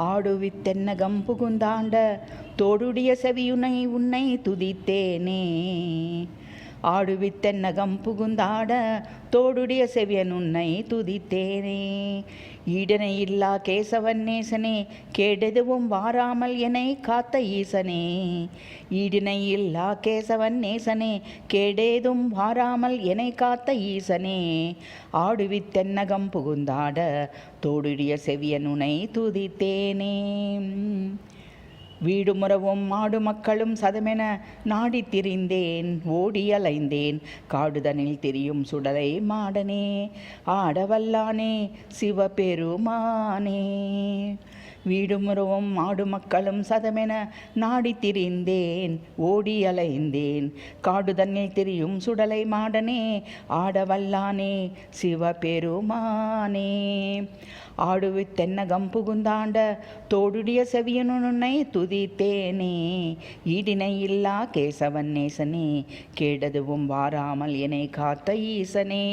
ஆடுவித்தென்னகம் புகுந்தாண்ட தோடுடைய செவியுனை உன்னை துதித்தேனே. ஆடுவித்தென்னகம் புகுந்தாட தோடுடைய செவியன் உன்னை துதித்தேனே. ஈடனை இல்லா கேசவன் நேசனே, கேடெதுவும் வாராமல் என்னை காத்த ஈசனே. ஈடினை இல்லா கேசவன் நேசனே, கேடேதும் வாராமல் என்னை காத்த ஈசனே. ஆடுவித்தென்னகம் புகுந்தாட தோடுடைய செவியன் உன்னை துதித்தேனே. வீடு முறவும் மாடு மக்களும் சதமென நாடி திரிந்தேன், ஓடி அலைந்தேன் காடுதனில் திரியும் சுடலை மாடனே. ஆடவல்லானே சிவபெருமானே. வீடு முறவும் மாடு மக்களும் சதமென நாடி திரிந்தேன், ஓடி அலைந்தேன் காடுதனில் திரியும் சுடலை மாடனே. ஆடவல்லானே சிவபெருமானே. ஆடுவித்தென்னகம் புகுந்தாண்ட தோடுடைய செவியனுன்னை துதித்தேனே. ஈடினை இல்லா கேசவன் நேசனே, கேடதுவும் வாராமல் என்னை காத்த ஈசனே.